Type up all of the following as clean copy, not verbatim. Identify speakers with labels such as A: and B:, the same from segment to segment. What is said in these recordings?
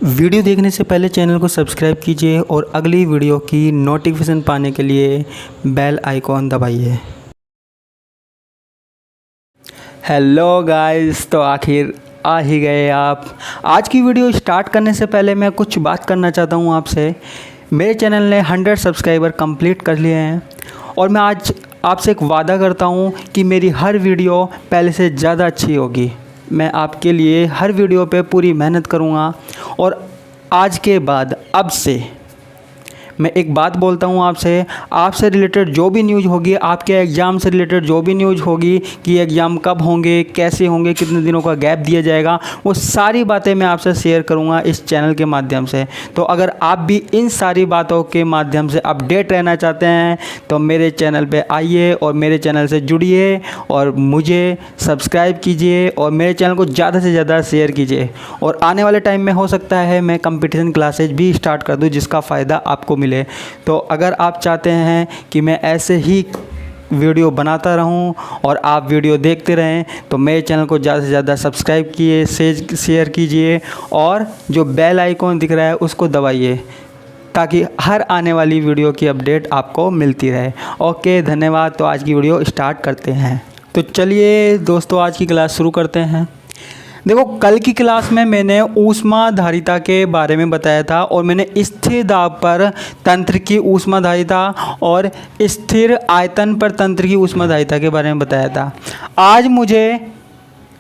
A: Video देखने से पहले चैनल को सब्सक्राइब कीजिए और अगली वीडियो की नोटिफिकेशन पाने के लिए बेल आइकॉन दबाइए। हेलो गाइस, तो आखिर आ ही गए आप। आज की वीडियो स्टार्ट करने से पहले मैं कुछ बात करना चाहता हूँ आपसे। मेरे चैनल ने 100 सब्सक्राइबर कंप्लीट कर लिए हैं और मैं आज आपसे एक वादा करता हूँ कि मेरी हर वीडियो पहले से ज़्यादा अच्छी होगी। मैं आपके लिए हर वीडियो पे पूरी मेहनत करूँगा और आज के बाद अब से मैं एक बात बोलता हूँ आपसे रिलेटेड जो भी न्यूज़ होगी, आपके एग्ज़ाम से रिलेटेड जो भी न्यूज़ होगी कि एग्ज़ाम कब होंगे, कैसे होंगे, कितने दिनों का गैप दिया जाएगा, वो सारी बातें मैं आपसे शेयर करूँगा इस चैनल के माध्यम से। तो अगर आप भी इन सारी बातों के माध्यम से अपडेट रहना चाहते हैं तो मेरे चैनल पे आइए और मेरे चैनल से जुड़िए और मुझे सब्सक्राइब कीजिए और मेरे चैनल को ज़्यादा से ज़्यादा शेयर कीजिए। और आने वाले टाइम में हो सकता है मैं कंपटीशन क्लासेज भी स्टार्ट कर दूँ जिसका फ़ायदा आपको मिले। तो अगर आप चाहते हैं कि मैं ऐसे ही वीडियो बनाता रहूं और आप वीडियो देखते रहें तो मेरे चैनल को ज़्यादा से ज़्यादा सब्सक्राइब कीजिए, शेयर कीजिए और जो बेल आइकॉन दिख रहा है उसको दबाइए ताकि हर आने वाली वीडियो की अपडेट आपको मिलती रहे। ओके, धन्यवाद। तो आज की वीडियो स्टार्ट करते हैं। तो चलिए दोस्तों, आज की क्लास शुरू करते हैं। देखो, कल की क्लास में मैंने ऊष्माधारिता के बारे में बताया था और मैंने स्थिर दाब पर तंत्र की ऊष्माधारिता और स्थिर आयतन पर तंत्र की ऊष्माधारिता के बारे में बताया था। आज मुझे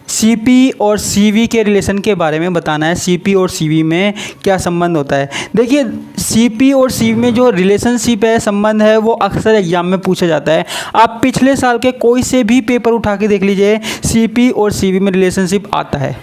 A: सीपी और सीवी के रिलेशन के बारे में बताना है। सीपी और सीवी में क्या संबंध होता है। देखिए, सीपी और सीवी में जो रिलेशनशिप है, संबंध है, वो अक्सर एग्जाम में पूछा जाता है। आप पिछले साल के कोई से भी पेपर उठा के देख लीजिए, सीपी और सीवी में रिलेशनशिप आता है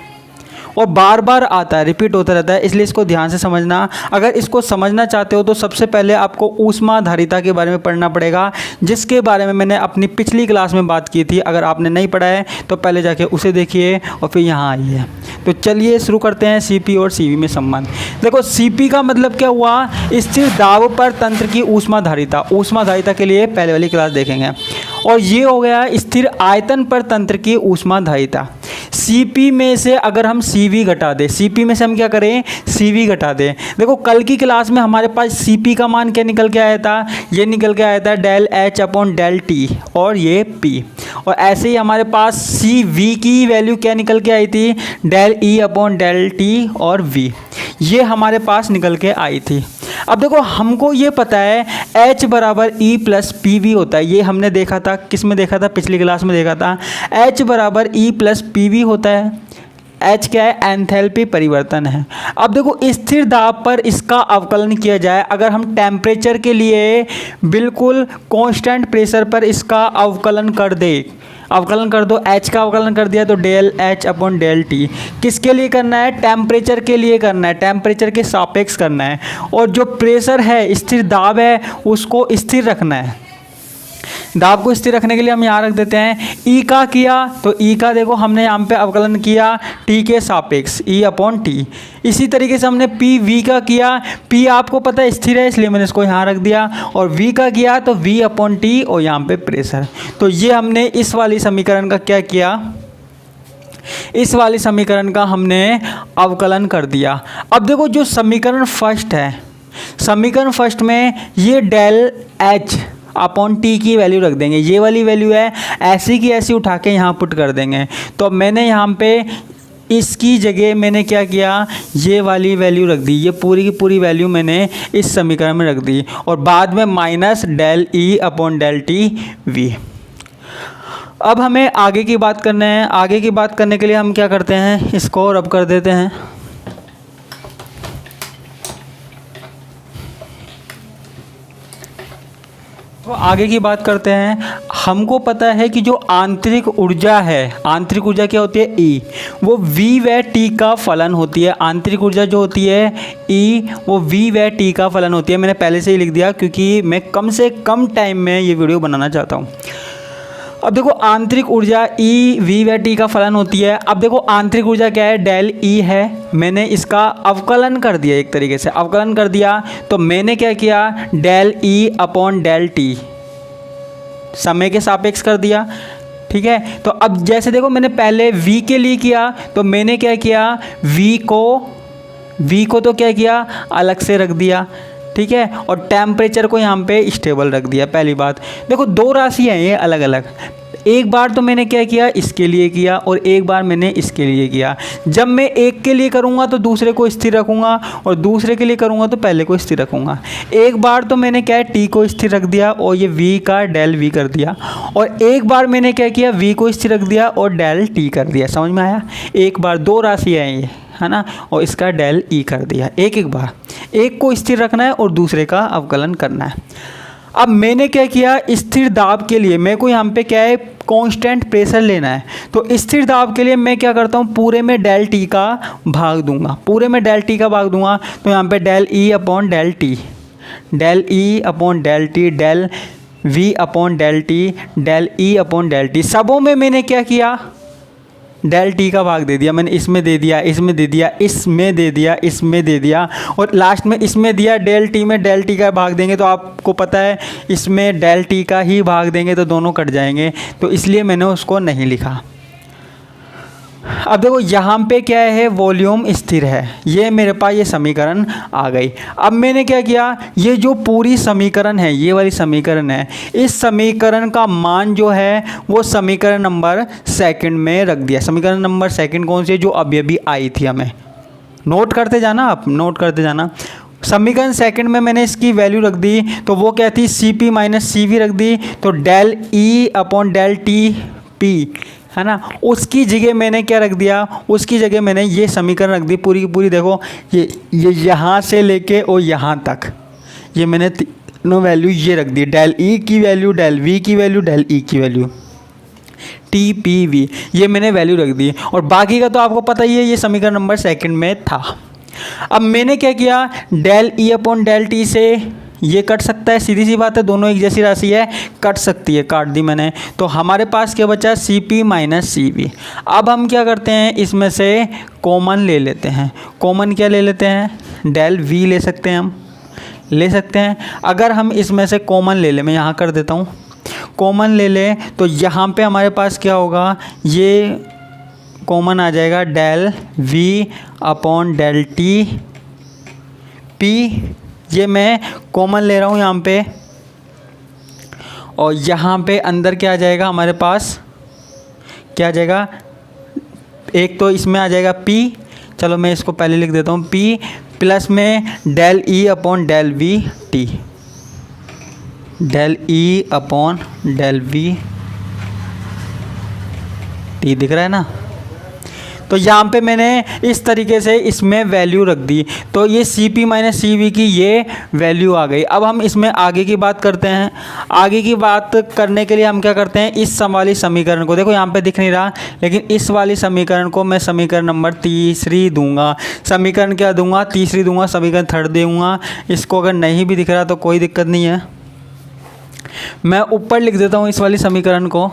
A: और बार बार आता है, रिपीट होता रहता है। इसलिए इसको ध्यान से समझना। अगर इसको समझना चाहते हो तो सबसे पहले आपको ऊष्माधारिता के बारे में पढ़ना पड़ेगा, जिसके बारे में मैंने अपनी पिछली क्लास में बात की थी। अगर आपने नहीं पढ़ा है तो पहले जाके उसे देखिए और फिर यहाँ आइए। तो चलिए शुरू करते हैं सीपी और सीवी में संबंध। देखो, सीपी का मतलब क्या हुआ? स्थिर दाब पर तंत्र की ऊष्माधारिता। ऊष्माधारिता के लिए पहले वाली क्लास देखेंगे। और ये हो गया स्थिर आयतन पर तंत्र की ऊष्माधारिता। सीपी में से अगर हम सीवी घटा दें, सीपी में से हम क्या करें? सीवी घटा दें। देखो, कल की क्लास में हमारे पास सीपी का मान क्या निकल के आया था? ये निकल के आया था del H upon del T और ये पी। और ऐसे ही हमारे पास सीवी की वैल्यू क्या निकल के आई थी? Del E upon del T और वी। ये हमारे पास निकल के आई थी। अब देखो, हमको ये पता है H बराबर E प्लस पी वी होता है। ये हमने देखा था, किस में देखा था? पिछली क्लास में देखा था। H बराबर E प्लस पी वी होता है। H क्या है? एंथैल्पी परिवर्तन है। अब देखो, स्थिर दाब पर इसका अवकलन किया जाए, अगर हम टेम्परेचर के लिए बिल्कुल कांस्टेंट प्रेशर पर इसका अवकलन कर दे, अवकलन कर दो, H का अवकलन कर दिया तो del H upon del T. किसके लिए करना है? टेम्परेचर के लिए करना है, टेम्परेचर के सापेक्ष करना है। और जो प्रेशर है, स्थिर दाब है, उसको स्थिर रखना है। दाब को स्थिर रखने के लिए हम यहाँ रख देते हैं ई का किया तो ई का देखो हमने यहाँ पे अवकलन किया टी के सापेक्ष, ई अपॉन टी। इसी तरीके से हमने पी वी का किया, पी आपको पता है स्थिर है इसलिए मैंने इसको यहाँ रख दिया, और वी का किया तो वी अपॉन टी और यहाँ पे प्रेशर। तो ये हमने इस वाली समीकरण का क्या किया? इस वाली समीकरण का हमने अवकलन कर दिया। अब देखो, जो समीकरण फर्स्ट है, समीकरण फर्स्ट में ये डेल एच अपॉन टी की वैल्यू रख देंगे। ये वाली वैल्यू है, ऐसी की ऐसी उठा के यहाँ पुट कर देंगे। तो मैंने यहाँ पे इसकी जगह मैंने क्या किया? ये वाली वैल्यू रख दी। ये पूरी की पूरी वैल्यू मैंने इस समीकरण में रख दी और बाद में minus del E upon del T V. अब हमें आगे की बात करना है। आगे की बात करने के लिए हम क्या करते हैं? इसको रब कर देते हैं। तो आगे की बात करते हैं। हमको पता है कि जो आंतरिक ऊर्जा है, आंतरिक ऊर्जा क्या होती है? ई, वो वी व टी का फलन होती है। आंतरिक ऊर्जा जो होती है ई, वो वी व टी का फलन होती है। मैंने पहले से ही लिख दिया क्योंकि मैं कम से कम टाइम में ये वीडियो बनाना चाहता हूँ। अब देखो, आंतरिक ऊर्जा ई वी व टी का फलन होती है। अब देखो, आंतरिक ऊर्जा क्या है? डेल ई है। मैंने इसका अवकलन कर दिया, एक तरीके से अवकलन कर दिया। तो मैंने क्या किया? Del E upon del T समय के सापेक्ष कर दिया। ठीक है, तो अब जैसे देखो, मैंने पहले v के लिए किया तो मैंने क्या किया? v को V को तो क्या किया, अलग से रख दिया, ठीक है, और टेम्परेचर को यहाँ पे स्टेबल रख दिया। पहली बात देखो, दो राशि हैं ये अलग अलग, एक बार तो मैंने क्या किया, इसके लिए किया और एक बार मैंने इसके लिए किया। जब मैं एक के लिए करूँगा तो दूसरे को स्थिर रखूँगा और दूसरे के लिए करूँगा तो पहले को स्थिर रखूँगा। एक बार तो मैंने क्या है, टी को स्थिर रख दिया और ये वी का डेल वी कर दिया, और एक बार मैंने क्या किया, वी को स्थिर रख दिया और डेल टी कर दिया। समझ में आया? एक बार दो राशि है ये, है ना, और इसका डेल ई कर दिया। एक बार एक को स्थिर रखना है और दूसरे का अवकलन करना है। अब मैंने क्या किया, स्थिर दाब के लिए मेरे को यहाँ पे क्या है, कांस्टेंट प्रेशर लेना है। तो स्थिर दाब के लिए मैं क्या करता हूँ, पूरे में डेल टी का भाग दूंगा, पूरे में डेल टी का भाग दूंगा। तो यहाँ पे del E upon del T, del E upon del T, del V upon del T, del E upon del T. सबों में मैंने क्या किया, डेल टी का भाग दे दिया मैंने, इसमें दे दिया, इसमें दे दिया, इसमें दे दिया, इसमें दे दिया, और लास्ट में इसमें दिया। डेल टी में डेल टी का भाग देंगे तो आपको पता है इसमें डेल टी का ही भाग देंगे तो दोनों कट जाएंगे, तो इसलिए मैंने उसको नहीं लिखा। अब देखो यहाँ पे क्या है, वॉल्यूम स्थिर है, ये मेरे पास ये समीकरण आ गई। अब मैंने क्या किया, ये जो पूरी समीकरण है, ये वाली समीकरण है, इस समीकरण का मान जो है वो समीकरण नंबर सेकंड में रख दिया। समीकरण नंबर सेकंड कौन सी है, जो अभी अभी आई थी, हमें नोट करते जाना, आप नोट करते जाना। समीकरण सेकंड में मैंने इसकी वैल्यू रख दी, तो वो क्या थी, C P minus C V रख दी, तो del E upon del T P, है ना, उसकी जगह मैंने क्या रख दिया, उसकी जगह मैंने ये समीकरण रख दी पूरी की पूरी। देखो ये यहाँ से लेके और यहाँ तक ये मैंने तीनों वैल्यू ये रख दी, डेल ई की वैल्यू, डेल वी की वैल्यू, डेल ई की वैल्यू, टी पी वी, ये मैंने वैल्यू रख दी। और बाकी का तो आपको पता ही है, ये समीकरण नंबर सेकंड में था। अब मैंने क्या किया, del E upon del T से ये कट सकता है, सीधी सी बात है, दोनों एक जैसी राशि है, कट सकती है, काट दी मैंने। तो हमारे पास क्या बचा, C P minus C V. अब हम क्या करते हैं, इसमें से कॉमन ले लेते हैं। कॉमन क्या ले लेते हैं, डेल वी ले सकते हैं, हम ले सकते हैं। अगर हम इसमें से कॉमन ले लें, मैं यहाँ कर देता हूँ, कॉमन ले लें तो यहाँ पे हमारे पास क्या होगा, ये कॉमन आ जाएगा, del V upon del T P, ये मैं कॉमन ले रहा हूँ यहाँ पे, और यहाँ पे अंदर क्या आ जाएगा हमारे पास, क्या आ जाएगा, एक तो इसमें आ जाएगा P, चलो मैं इसको पहले लिख देता हूँ, P प्लस में del E upon del V T, del E upon del V T, दिख रहा है ना। तो यहाँ पे मैंने इस तरीके से इसमें वैल्यू रख दी, तो ये C P minus C V की ये वैल्यू आ गई। अब हम इसमें आगे की बात करते हैं। आगे की बात करने के लिए हम क्या करते हैं, इस वाली समीकरण को, देखो यहाँ पे दिख नहीं रहा, लेकिन इस वाली समीकरण को मैं समीकरण नंबर तीसरी दूंगा। समीकरण क्या दूंगा, तीसरी दूंगा, समीकरण थर्ड दूंगा। इसको अगर नहीं भी दिख रहा तो कोई दिक्कत नहीं है, मैं ऊपर लिख देता हूँ इस वाली समीकरण को,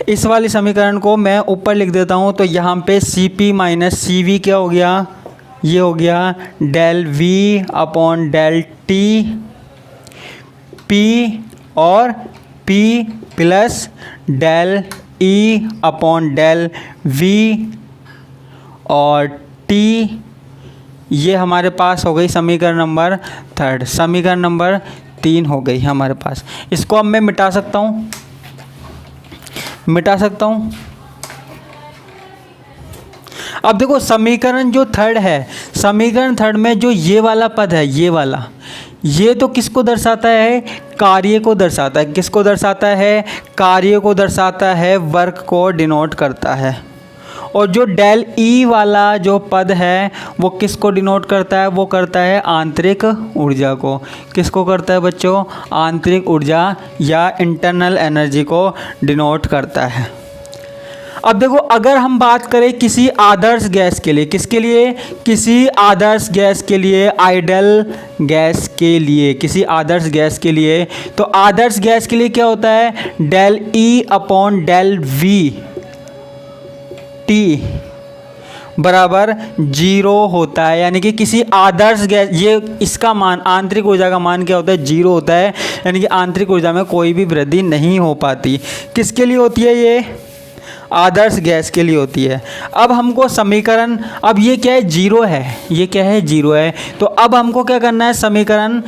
A: इस वाली समीकरण को मैं ऊपर लिख देता हूँ। तो यहाँ पे C P minus C V क्या हो गया, ये हो गया del V upon del T P, और P plus del E upon del V और टी, ये हमारे पास हो गई समीकरण नंबर थर्ड। समीकरण नंबर 3 हो गई हमारे पास। इसको अब मैं मिटा सकता हूँ, मिटा सकता हूँ। अब देखो समीकरण जो थर्ड है, समीकरण थर्ड में जो ये वाला पद है, ये वाला, ये तो किसको दर्शाता है, कार्य को दर्शाता है। किसको दर्शाता है, कार्य को दर्शाता है, वर्क को डिनोट करता है। और जो डेल ई वाला जो पद है वो किसको डिनोट करता है, वो करता है आंतरिक ऊर्जा को। किसको करता है बच्चों, आंतरिक ऊर्जा या इंटरनल एनर्जी को डिनोट करता है। अब देखो अगर हम बात करें किसी आदर्श गैस के लिए, किसके लिए, किसी आदर्श गैस के लिए, आइडल गैस के लिए, किसी आदर्श गैस के लिए, तो आदर्श गैस के लिए क्या होता है, del E upon del V T बराबर 0 होता है। यानी कि किसी आदर्श गैस, ये इसका मान, आंतरिक ऊर्जा का मान क्या होता है, 0 होता है। यानी कि आंतरिक ऊर्जा में कोई भी वृद्धि नहीं हो पाती। किसके लिए होती है ये, आदर्श गैस के लिए होती है। अब हमको समीकरण, अब ये क्या है, जीरो है, ये क्या है, जीरो है। तो अब हमको क्या करना है, समीकरण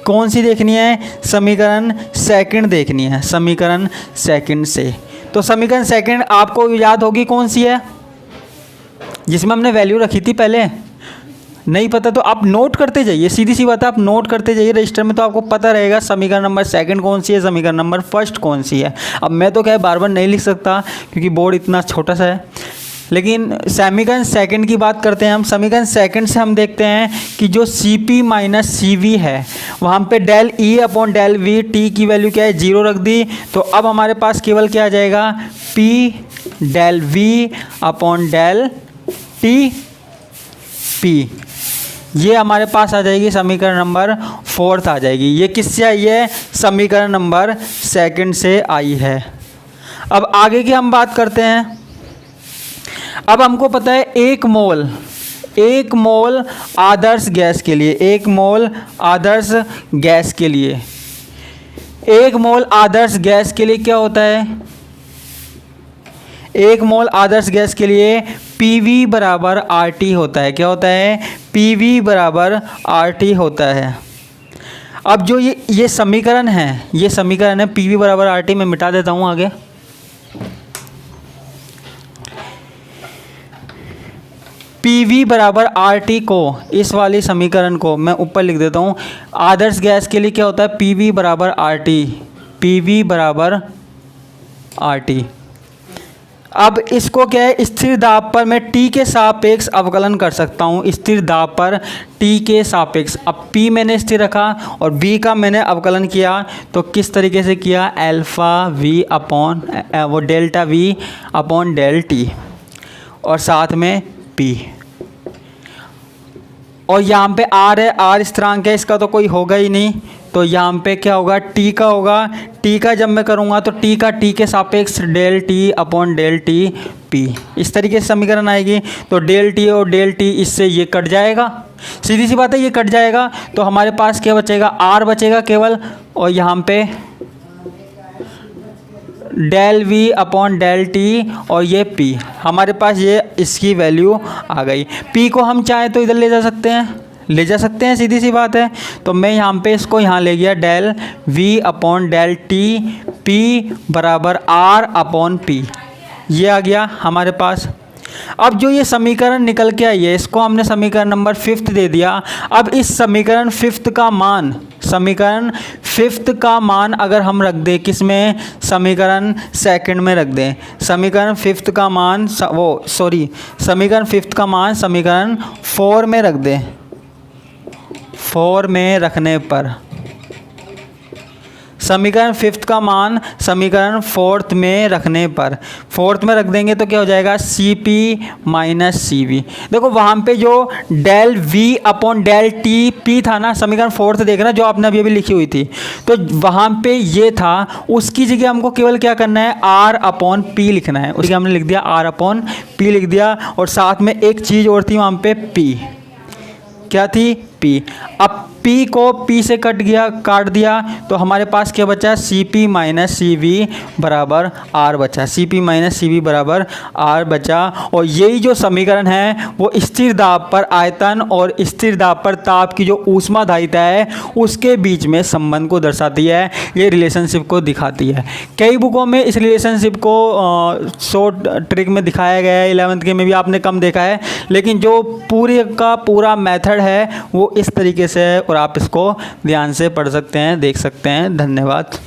A: कौन सी देखनी है, समीकरण सेकंड देखनी है, समीकरण सेकंड से। तो समीकरण सेकंड आपको याद होगी कौन सी है, जिसमें हमने वैल्यू रखी थी पहले। नहीं पता तो आप नोट करते जाइए, सीधी सी बात है, आप नोट करते जाइए रजिस्टर में, तो आपको पता रहेगा समीकरण नंबर सेकंड कौन सी है, समीकरण नंबर फर्स्ट कौन सी है। अब मैं तो क्या बार बार नहीं लिख सकता क्योंकि बोर्ड इतना छोटा सा है, लेकिन समीकरण सेकंड की बात करते हैं हम। समीकरण सेकंड से हम देखते हैं कि जो Cp माइनस CV है, वहाँ पे del E upon del V, T की वैल्यू क्या है, जीरो रख दी। तो अब हमारे पास केवल क्या आ जाएगा, P del V upon del T P, ये हमारे पास आ जाएगी समीकरण नंबर फोर्थ आ जाएगी। ये किससे आई है, समीकरण नंबर सेकंड से आई है। अब आगे की हम बात करते हैं। अब हमको पता है एक मोल आदर्श गैस के लिए, एक मोल आदर्श गैस के लिए, एक मोल आदर्श गैस के लिए क्या होता है, एक मोल आदर्श गैस के लिए PV बराबर RT होता है। क्या होता है, PV बराबर RT होता है। अब जो ये समीकरण है, ये समीकरण है PV बराबर RT, मैं मिटा देता हूँ आगे। PV बराबर RT को, इस वाली समीकरण को मैं ऊपर लिख देता हूँ। आदर्श गैस के लिए क्या होता है, PV बराबर RT, PV बराबर RT। अब इसको क्या है, स्थिर दाब पर मैं T के सापेक्ष अवकलन कर सकता हूँ, स्थिर दाब पर T के सापेक्ष। अब P मैंने स्थिर रखा और B का मैंने अवकलन किया, तो किस तरीके से किया, अल्फ़ा V अपॉन वो delta V upon del T और साथ में P। और यहाँ पे R है, R स्थिरांक है, इसका तो कोई होगा ही नहीं, तो यहाँ पे क्या होगा, T का होगा। T का जब मैं करूँगा तो T का T के सापेक्ष del T upon del T P, इस तरीके से समीकरण आएगी। तो डेल T और डेल T इससे ये कट जाएगा, सीधी सी बात है, ये कट जाएगा। तो हमारे पास क्या बचेगा, R बचेगा केवल, और यहाँ पे del V upon del T और ये P, हमारे पास ये इसकी वैल्यू आ गई। P को हम चाहें तो इधर ले जा सकते हैं, सीधी सी बात है। तो मैं यहाँ पे इसको यहाँ ले गया, del V upon del T P बराबर R अपॉन P, ये आ गया हमारे पास। अब जो ये समीकरण निकल के आई है, इसको हमने समीकरण नंबर फिफ्थ दे दिया। अब इस समीकरण फिफ्थ का मान अगर हम रख दें किसमें, समीकरण सेकंड में रख दें, समीकरण फिफ्थ का मान समीकरण फिफ्थ का मान समीकरण 4 में रख दें, 4 में रखने पर समीकरण फिफ्थ का मान समीकरण फोर्थ में रखने पर, फोर्थ में रख देंगे तो क्या हो जाएगा, Cp माइनस CV। देखो वहाँ पे जो del V upon del T P था ना, समीकरण फोर्थ देखना जो आपने अभी लिखी हुई थी, तो वहाँ पे ये था, उसकी जगह हमको केवल क्या करना है, R अपॉन P लिखना है। उसकी हमने लिख दिया R अपॉन P लिख दिया, और साथ में एक चीज़ और थी वहाँ पे P, क्या थी, P। अब P को P से काट दिया, तो हमारे पास क्या बचा, Cp माइनस CV बराबर R बचा, Cp माइनस CV बराबर R बचा। और यही जो समीकरण है वो स्थिर दाब पर आयतन और स्थिर दाब पर ताप की जो ऊष्माधारिता है उसके बीच में संबंध को दर्शाती है, ये रिलेशनशिप को दिखाती है। कई बुकों में इस रिलेशनशिप को शॉर्ट ट्रिक में दिखाया गया है, 11th के में भी आपने कम देखा है, लेकिन जो पूरे का पूरा मेथड है वो इस तरीके से है, और आप इसको ध्यान से पढ़ सकते हैं, देख सकते हैं। धन्यवाद।